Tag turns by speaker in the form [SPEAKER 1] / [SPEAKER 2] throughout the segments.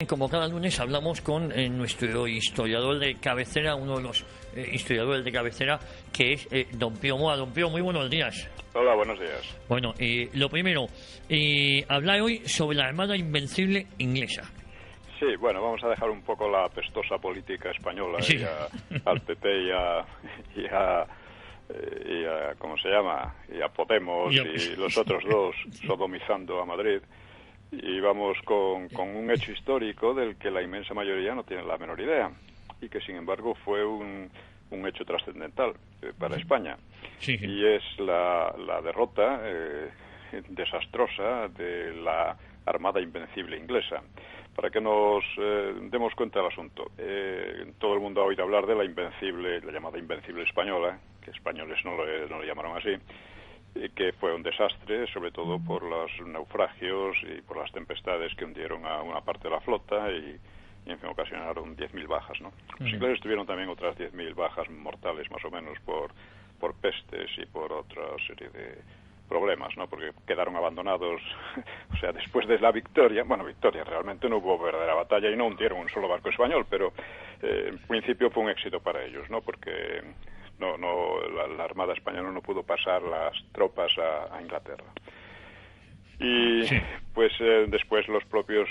[SPEAKER 1] Como cada lunes hablamos con nuestro historiador de cabecera, uno de los historiadores de cabecera, que es don Pío Moa. Don Pío, muy buenos días.
[SPEAKER 2] Hola, buenos días.
[SPEAKER 1] Bueno, lo primero, hablar hoy sobre la Armada Invencible inglesa.
[SPEAKER 2] Sí, bueno, vamos a dejar un poco la pestosa política española
[SPEAKER 1] Sí.
[SPEAKER 2] al PP y a ¿cómo se llama? Y a Podemos y los otros dos sodomizando a Madrid. Y vamos con un hecho histórico del que la inmensa mayoría no tiene la menor idea y que, sin embargo, fue un hecho trascendental para España.
[SPEAKER 1] Sí.
[SPEAKER 2] Y es la derrota desastrosa de la Armada Invencible inglesa. Para que nos demos cuenta del asunto, todo el mundo ha oído hablar de la llamada Invencible española, que españoles no le llamaron así, que fue un desastre, sobre todo por los naufragios y por las tempestades que hundieron a una parte de la flota y en fin, ocasionaron 10.000 bajas, ¿no? Los ingleses tuvieron también otras 10.000 bajas mortales, más o menos, por pestes y por otra serie de problemas, ¿no? Porque quedaron abandonados, o sea, después de la victoria, realmente no hubo verdadera batalla y no hundieron un solo barco español, pero en principio fue un éxito para ellos, ¿no? Porque la Armada española no pudo pasar las tropas a Inglaterra. Y pues después los propios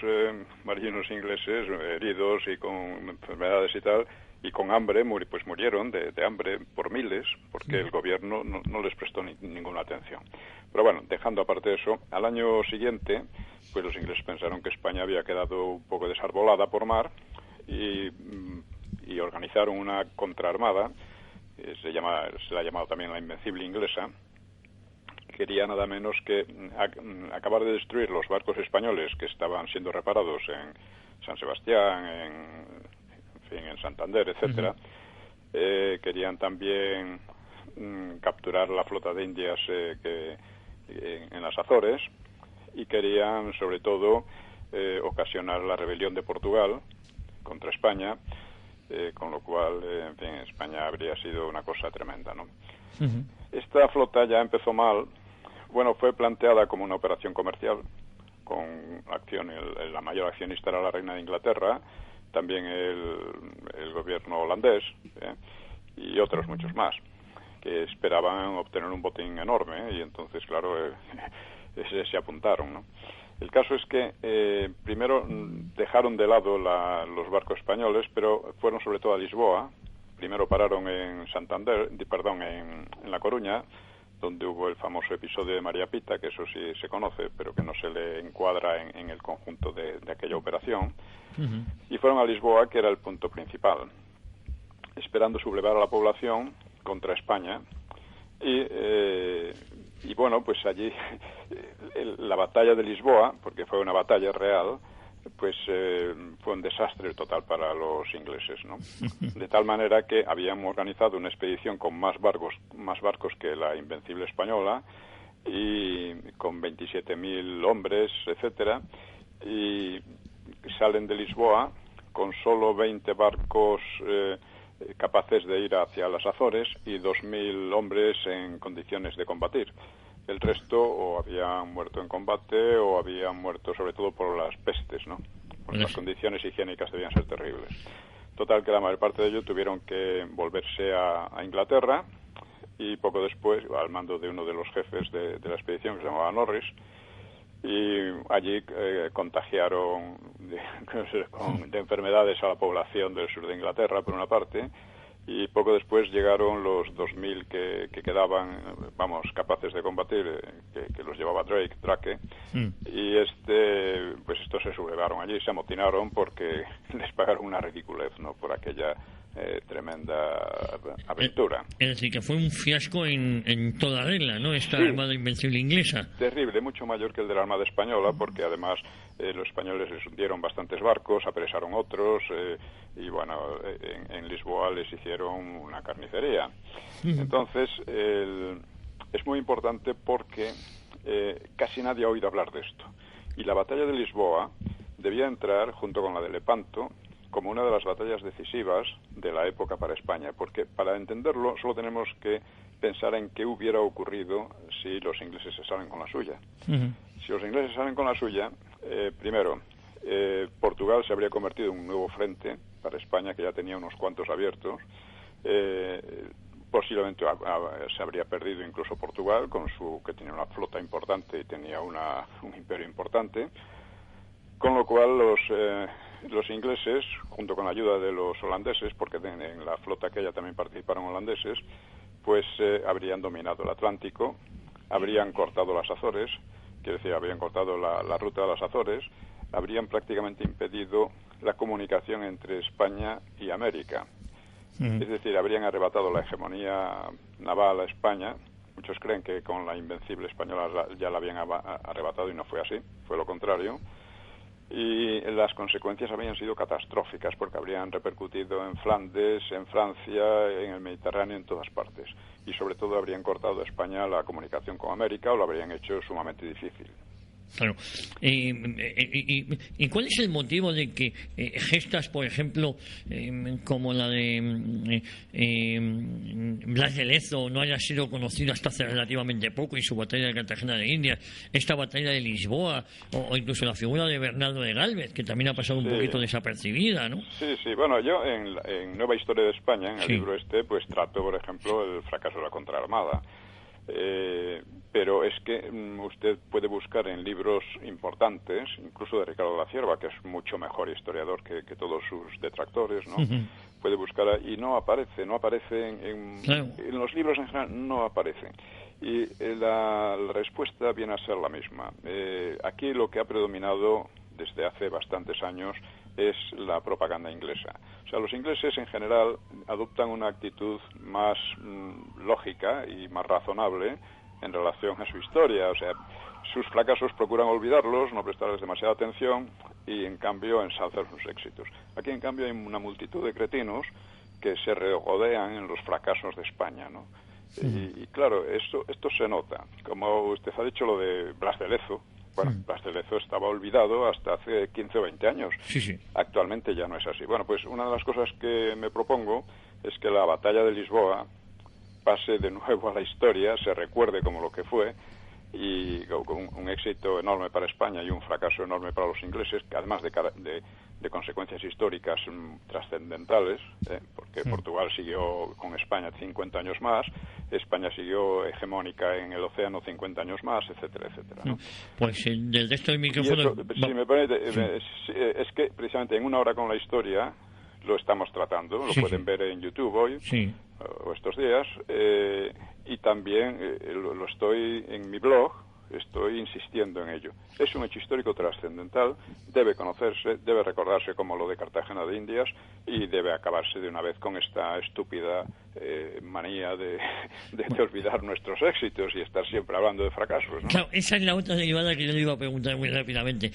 [SPEAKER 2] marinos ingleses, heridos y con enfermedades y tal, y con hambre, murieron de hambre por miles, porque el gobierno no les prestó ninguna atención. Pero bueno, dejando aparte eso, al año siguiente, pues los ingleses pensaron que España había quedado un poco desarbolada por mar y organizaron una contraarmada. Se la ha llamado también la Invencible inglesa. Quería nada menos que acabar de destruir los barcos españoles que estaban siendo reparados en San Sebastián, en Santander, etcétera. Querían también capturar la flota de Indias en las Azores y querían, sobre todo, ocasionar la rebelión de Portugal contra España. Con lo cual, en fin, España habría sido una cosa tremenda, ¿no? Esta flota ya empezó mal. Bueno, fue planteada como una operación comercial, con acción, la mayor accionista era la reina de Inglaterra, también el gobierno holandés, y otros muchos más, que esperaban obtener un botín enorme, y entonces, claro, se apuntaron, ¿no? El caso es que primero dejaron de lado los barcos españoles, pero fueron sobre todo a Lisboa. Primero pararon en en La Coruña, donde hubo el famoso episodio de María Pita, que eso sí se conoce, pero que no se le encuadra en el conjunto de aquella operación. Y fueron a Lisboa, que era el punto principal, esperando sublevar a la población contra España. Y bueno, pues allí la batalla de Lisboa, porque fue una batalla real, pues fue un desastre total para los ingleses, ¿no? De tal manera que habían organizado una expedición con más barcos que la Invencible española y con 27.000 hombres, etcétera, y salen de Lisboa con solo 20 barcos capaces de ir hacia las Azores y 2.000 hombres en condiciones de combatir. El resto o habían muerto en combate o habían muerto sobre todo por las pestes, ¿no? Porque las condiciones higiénicas debían ser terribles. Total, que la mayor parte de ellos tuvieron que volverse a Inglaterra y poco después, al mando de uno de los jefes de la expedición, que se llamaba Norris, y allí contagiaron de enfermedades a la población del sur de Inglaterra, por una parte, y poco después llegaron los 2.000 que quedaban, capaces de combatir, que los llevaba Drake, y pues estos se sublevaron allí, se amotinaron porque les pagaron una ridiculez, ¿no?, por aquella tremenda aventura.
[SPEAKER 1] Es decir, que fue un fiasco en toda regla, ¿no?, esta Armada Invencible inglesa.
[SPEAKER 2] Terrible, mucho mayor que el de la Armada Española, porque además los españoles les hundieron bastantes barcos, apresaron otros, y bueno, en Lisboa les hicieron una carnicería. Entonces, es muy importante porque casi nadie ha oído hablar de esto. Y la batalla de Lisboa debía entrar, junto con la de Lepanto, como una de las batallas decisivas de la época para España, porque para entenderlo solo tenemos que pensar en qué hubiera ocurrido si los ingleses se salen con la suya. Si los ingleses salen con la suya, primero, Portugal se habría convertido en un nuevo frente para España, que ya tenía unos cuantos abiertos. Posiblemente se habría perdido incluso Portugal, que tenía una flota importante y tenía un imperio importante, con lo cual los ingleses, junto con la ayuda de los holandeses, porque en la flota aquella también participaron holandeses, pues habrían dominado el Atlántico, habrían cortado las Azores, quiere decir, habrían cortado la ruta de las Azores, habrían prácticamente impedido la comunicación entre España y América. Es decir, habrían arrebatado la hegemonía naval a España. Muchos creen que con la invencible española ya la habían arrebatado y no fue así, fue lo contrario. Y las consecuencias habrían sido catastróficas porque habrían repercutido en Flandes, en Francia, en el Mediterráneo, en todas partes. Y sobre todo habrían cortado a España la comunicación con América o lo habrían hecho sumamente difícil.
[SPEAKER 1] Claro. ¿Y cuál es el motivo de que gestas, por ejemplo, como la de Blas de Lezo, no haya sido conocida hasta hace relativamente poco, y su batalla de Cartagena de Indias, esta batalla de Lisboa, o incluso la figura de Bernardo de Gálvez, que también ha pasado un poquito desapercibida, ¿no?
[SPEAKER 2] Sí. Bueno, yo en Nueva Historia de España, en el libro pues trato, por ejemplo, el fracaso de la contraarmada. Pero es que usted puede buscar en libros importantes, incluso de Ricardo de la Cierva, que es mucho mejor historiador que todos sus detractores, ¿no? Puede buscar y no aparece en los libros en general, no aparece. Y la respuesta viene a ser la misma. Aquí lo que ha predominado desde hace bastantes años es la propaganda inglesa. O sea, los ingleses en general adoptan una actitud más lógica y más razonable en relación a su historia. O sea, sus fracasos procuran olvidarlos, no prestarles demasiada atención y en cambio ensalzar sus éxitos. Aquí en cambio hay una multitud de cretinos que se regodean en los fracasos de España, ¿no? Y claro, esto se nota. Como usted ha dicho lo de Blas de Lezo, bueno, Blas de Lezo estaba olvidado hasta hace 15 o 20 años.
[SPEAKER 1] Sí.
[SPEAKER 2] Actualmente ya no es así. Bueno, pues una de las cosas que me propongo es que la batalla de Lisboa pase de nuevo a la historia, se recuerde como lo que fue, y con un éxito enorme para España y un fracaso enorme para los ingleses, que además de consecuencias históricas trascendentales, porque Portugal siguió con España 50 años más, España siguió hegemónica en el océano 50 años más, etcétera, etcétera, ¿no?
[SPEAKER 1] Pues del resto del micrófono...
[SPEAKER 2] si me permite, es que precisamente en Una hora con la historia lo estamos tratando, lo pueden ver en YouTube hoy, o estos días, y también lo estoy en mi blog, estoy insistiendo en ello. Es un hecho histórico trascendental, debe conocerse, debe recordarse como lo de Cartagena de Indias y debe acabarse de una vez con esta estúpida manía de olvidar nuestros éxitos y estar siempre hablando de fracasos, ¿no?
[SPEAKER 1] Claro, esa es la otra derivada que yo le iba a preguntar muy rápidamente.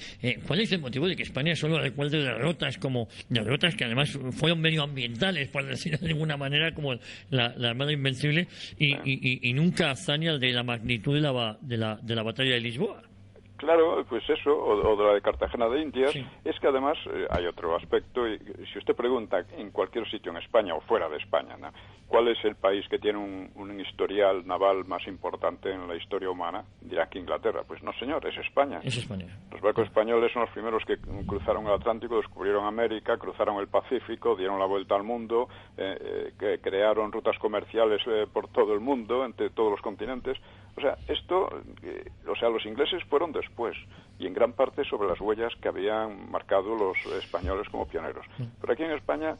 [SPEAKER 1] ¿Cuál es el motivo de que España solo recuerde derrotas que además fueron medioambientales, por decirlo de alguna manera, como la Armada Invencible, y nunca hazañas de la magnitud de la batalla de Lisboa?
[SPEAKER 2] Claro, pues eso, o de la de Cartagena de Indias, es que además hay otro aspecto, y si usted pregunta en cualquier sitio en España o fuera de España, ¿no?, ¿cuál es el país que tiene un historial naval más importante en la historia humana? Dirá que Inglaterra. Pues no, señor, es España.
[SPEAKER 1] Es España.
[SPEAKER 2] Los barcos españoles son los primeros que cruzaron el Atlántico, descubrieron América, cruzaron el Pacífico, dieron la vuelta al mundo, que crearon rutas comerciales por todo el mundo, entre todos los continentes. O sea, los ingleses fueron después, y en gran parte sobre las huellas que habían marcado los españoles como pioneros. Pero aquí en España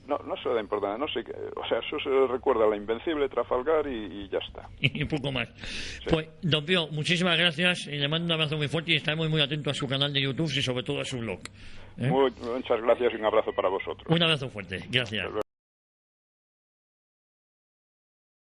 [SPEAKER 2] no se le da importancia, no sé, o sea, eso se recuerda a la Invencible, Trafalgar y ya está.
[SPEAKER 1] Y poco más. Sí. Pues, don Pío, muchísimas gracias, y le mando un abrazo muy fuerte y estaremos muy atentos a su canal de YouTube y sobre todo a su blog.
[SPEAKER 2] Muchas gracias y un abrazo para vosotros.
[SPEAKER 1] Un abrazo fuerte, gracias.